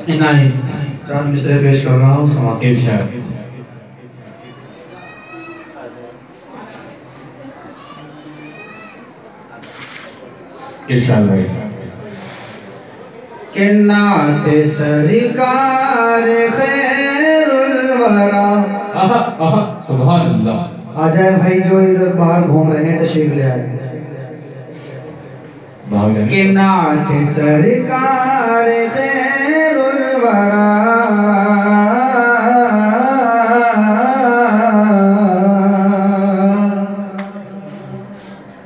نہیں چار مصرے پیش کر رہا ہوں سماعت ارشاد ارشاد بھائی کہ نعت سرکار خیر الورا سبحان اللہ. آ جائے بھائی جو ادھر باہر گھوم رہے ہیں تشریف لے آئے. کہ نعت سرکار خیر الورا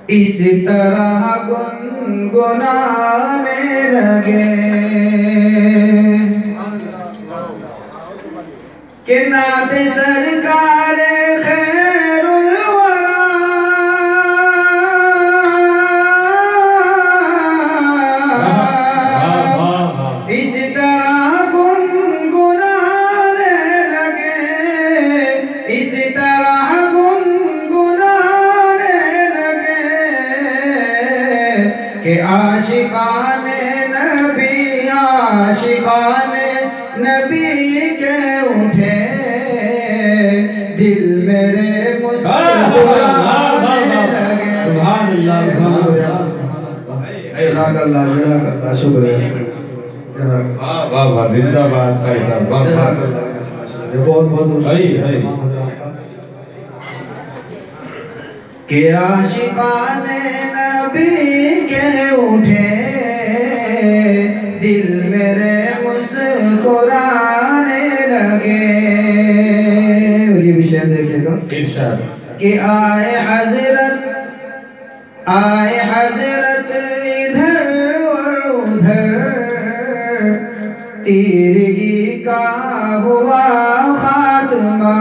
اس طرح گنگنانے لگے کہ نعت سرکار خیر الورا اس طرح گنگنانے لگے اس طرح گنگنانے لگے کہ عاشقان نبی کے اٹھے دل میرے مسکرانے لگے. سبحان اللہ جزاک اللہ شکریہ. واہ واہ زندہ باد بھائی صاحب واہ واہ بہت بہت کہ عاشقان نبی کے اٹھے دل میرے مسکرانے لگے. یہ بھی شعر دیکھے گا. ارشاد کہ آئے حضرت ادھر اور ادھر تیرگی کا ہوا خاتمہ.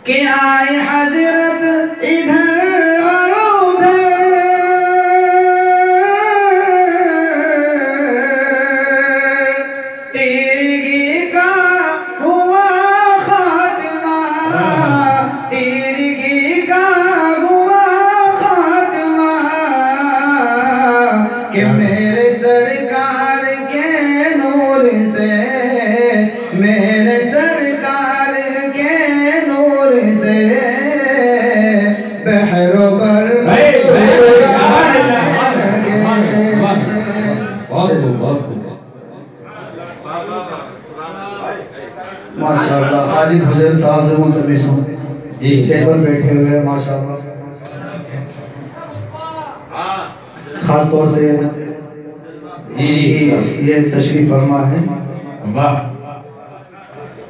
کہ آئے حضرت ادھر اور ادھر تیرگی کا ہوا خاتمہ تیرگی کا ہوا خاتمہ. کہ میرے سرکار کے نور سے میرے سرکار کے نور سے بحر پر ماشاءاللہ. حاجی حسین صاحب سے ملتمس ہوں جی اسٹیج پر بیٹھے ہوئے ماشاءاللہ. خاص طور سے جی یہ تشریف فرما ہے. واہ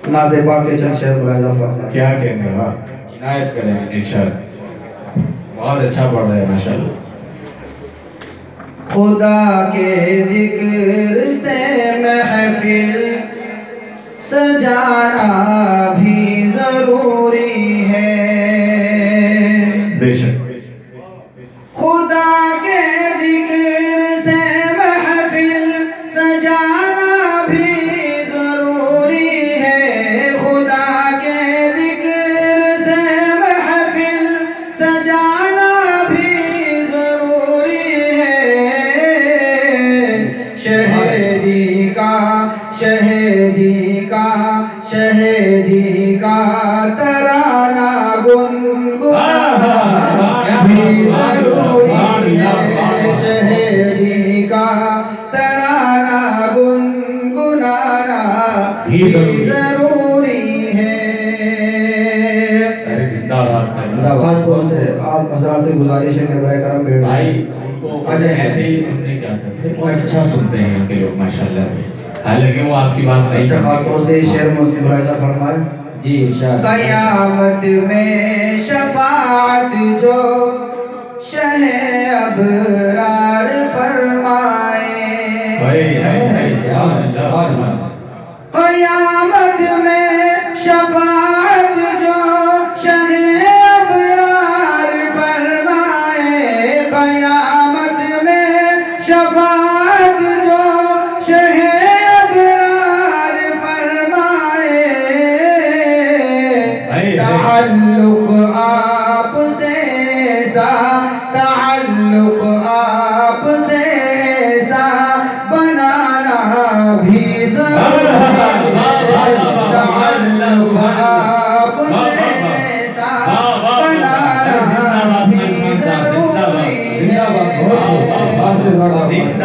نعت پاک کے چند شعر ملاحظہ فرما. کیا کہنے واہ عنایت کریں. ارشاد بہت اچھا پڑھ رہے ہیں ماشاءاللہ. خدا کے ذکر سے محفل سجانا بھی ضروری ہے. بے شک خدا کے ذکر سے محفل سجانا بھی ضروری ہے. خدا کے ذکر سے محفل سجانا بھی ضروری ہے. شہدی کا ترانہ گنگنانا بھی ضروری ہے. شہدی کا ترانہ گنگنانا بھی ضروری ہے. خاص طور سے آپ حضرات سے گزارش ہے کہ برائے کرم بیٹھ بھائی ایسے ہی سننے کیا کرتے ہیں. بہت اچھا سنتے ہیں ان کے لوگ ماشاءاللہ سے. حالانکہ وہ آپ کی بات نہیں. اچھا خاص طور سے شعر ملاحظہ فرمائے. جی ارشاد. قیامت میں شفاعت جو شہ ابرار فرمائے. قیامت میں شفاعت جو شہ ابرار فرمائے. قیامت میں شفاعت جو شہ ابرار فرمائے. تعلق آپ سے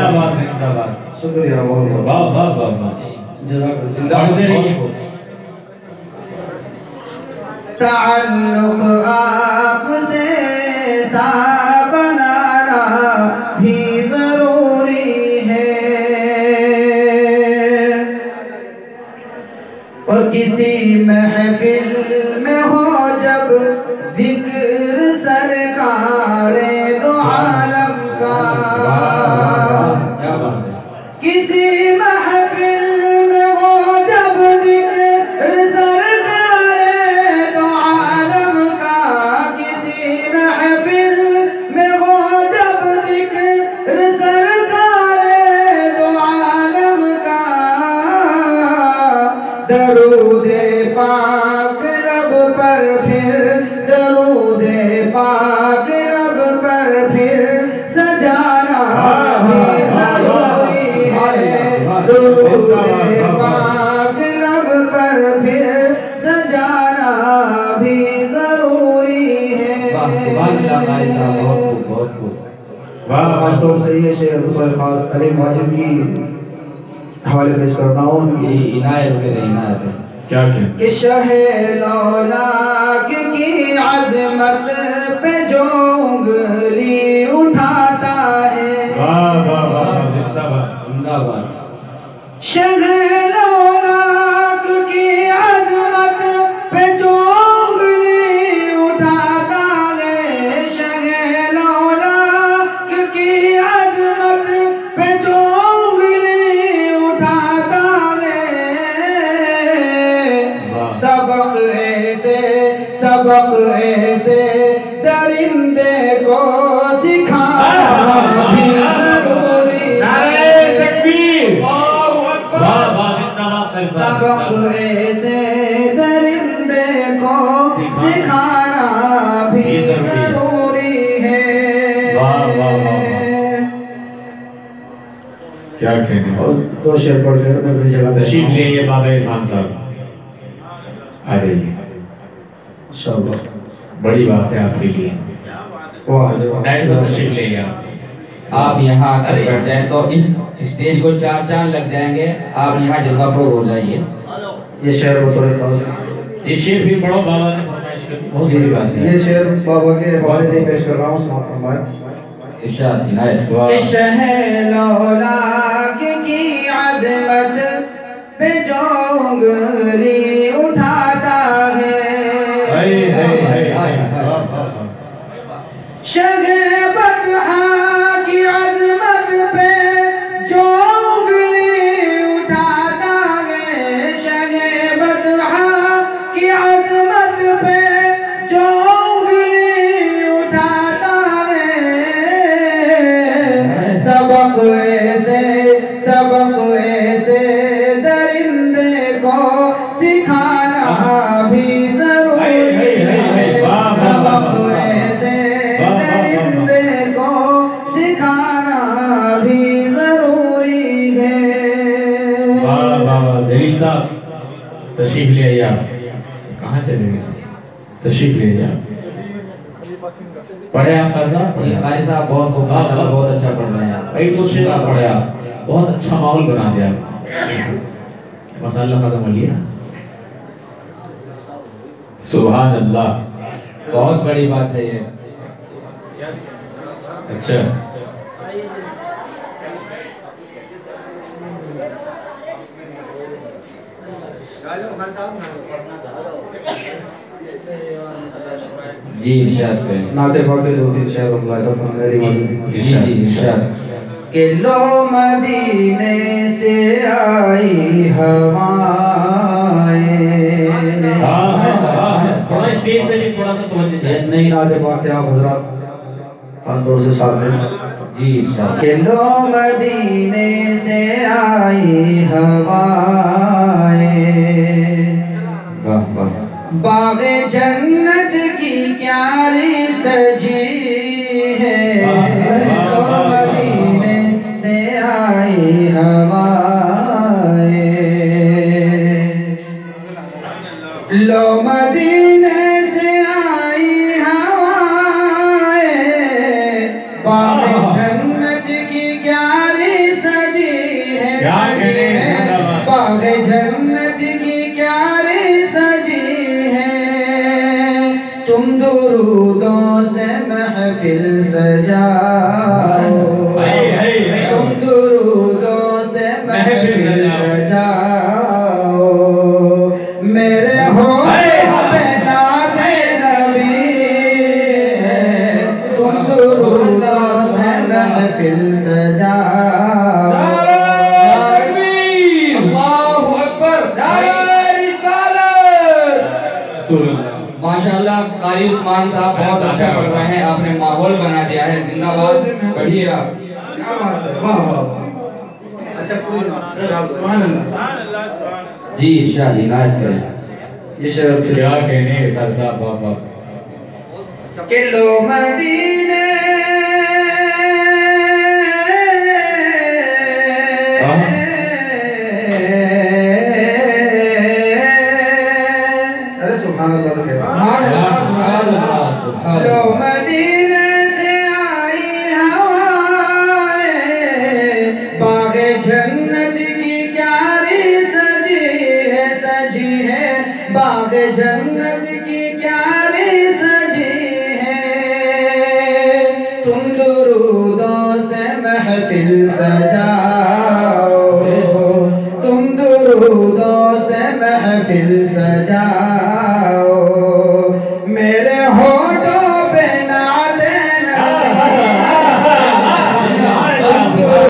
जिंदाबाद जिंदाबाद। शुक्रिया बहुत बहुत। वाह वाह वाह वाह। जज़ाक जिंदाबाद रहिए। ताल्लुक आपसे सा बनाना भी जरूरी है, और किसी महफिल में हो जब जिक्र सरकारे दो आलम का, किसी महफिल में हो जब जिक्र सरकारे दो आलम का, किसी महफिल में हो जब जिक्र सरकारे दो आलम का, दरूदे पाक लब पर फिर, दरूदे पाक लब पर फिर सजाना भी जरूरी है, दरूदे पाक लब पर फिर सजाना भी जरूरी है। वाह खास तौर से ये शेर बतौर खास करीम वाजिब की हवाले पेश करना हूँ उनकी। इनायत करें, इनायत करें। क्या क्या कि शहे लौलाक की अजमत पे जो उंगली उठाता है, वाह वाह वाह जिंदाबाद जिंदाबाद। शहे लौलाक की अजमत पे जो उंगली उठाता है, शहे लौलाक की अजमत पे जो उंगली उठाता है, सबक ऐसे दरिंदे को सिखाना भी जरूरी है, तकबीर वाह वाह जिंदाबाद सबक ऐसे दरिंदे को सिखाना भी जरूरी है। वाह, वाह, वाह, क्या कहने। और दो शेर पढ़ के मैं अपनी जगह तशरीफ ले ये बाबा इरफान साहब आ जाइए। इंशाअल्लाह बड़ी बात है आपके लिए। वाह नेक्स्ट पर तशरीफ ले आप। आप यहाँ आकर बैठ जाएं तो इस स्टेज को चार चांद लग जाएंगे। आप यहाँ जलवा फरोज हो जाइए। ये शेर बतौर खास, ये शेर भी पढ़ो, बाबा ने फरमाइश की, बहुत बड़ी बात है। ये शेर बाबा के हवाले से पेश कर रहा हूँ, समाप्त फरमाएं। इरशाद इनायत। वाह शहे लौलाक की अजमत पे जो उंगली उठाता है, शगे बतहा की अजमत पे जो उंगली उठाता है, शगे बतहा की अजमत पे जो उंगली उठाता है, सबक ऐसे दरिंदे को सिखाना भी जरूरी है, सबक ऐसे दरिंदे को सिखाना भी जरूरी है। वाह वाह जलील साहब तशरीफ ले आइए। आप कहाँ चले गए? तशरीफ ले आइए। पढ़े आप कारी साहब? जी कारी साहब बहुत खूब, माशाल्लाह बहुत अच्छा पढ़ रहे हैं। भाई तो शेर आप पढ़े, आप बहुत अच्छा माहौल बना दिया। मसाला खत्म हो लिया। सुभान अल्लाह, बहुत बड़ी बात है ये। अच्छा जी इरशाद करें। नाते पाक के दो तीन शेर हम ऐसा फरमाने वाले। जी जी इरशाद। कि लो मदीने से आई हवाएं, थोड़ा स्टेज से भी थोड़ा सा तवज्जो चाहिए। नहीं नाते पाक के आप हजरात खास तौर से साथ में। जी इरशाद। कि लो मदीने से आई हवाएं, वाह वाह। बाग़े जन्नत की क्यारी सजी है, लो मदीने से आई हवाएं, लो मदीने से आई हवाएं, बाग़े जन्नत की क्यारी सजी है, बाग जन्नत की क्यारी सजी है, तुम दुरूदों से महफिल सजाओ, तुम दुरूदों से महफिल सजाओ, मेरे हो बेनादे नबी है, तुम दुरूदों से महफिल सजाओ। अल्लाहु अकबर, माशाअल्लाह कारी उस्मान साहब बहुत अच्छा पढ़ रहे हैं, आपने माहौल बना दिया है, जिंदाबाद, पढ़िए आप। क्या बात है, वाह वाह वाह। अच्छा पूरी सुभान अल्लाह। जी इरशाद इनायत करें। ये शर्त क्या कहने कर साहब बाबा के लो मदीने अरे सुभान अल्लाह के लो मदीने से आई हवाएं, बागे जन्नत की क्यारी सजी है, बागे जन्नत की क्यारी सजी है, तुम दुरूदों से महफिल सजाओ, तुम दुरूदों से महफिल सजाओ।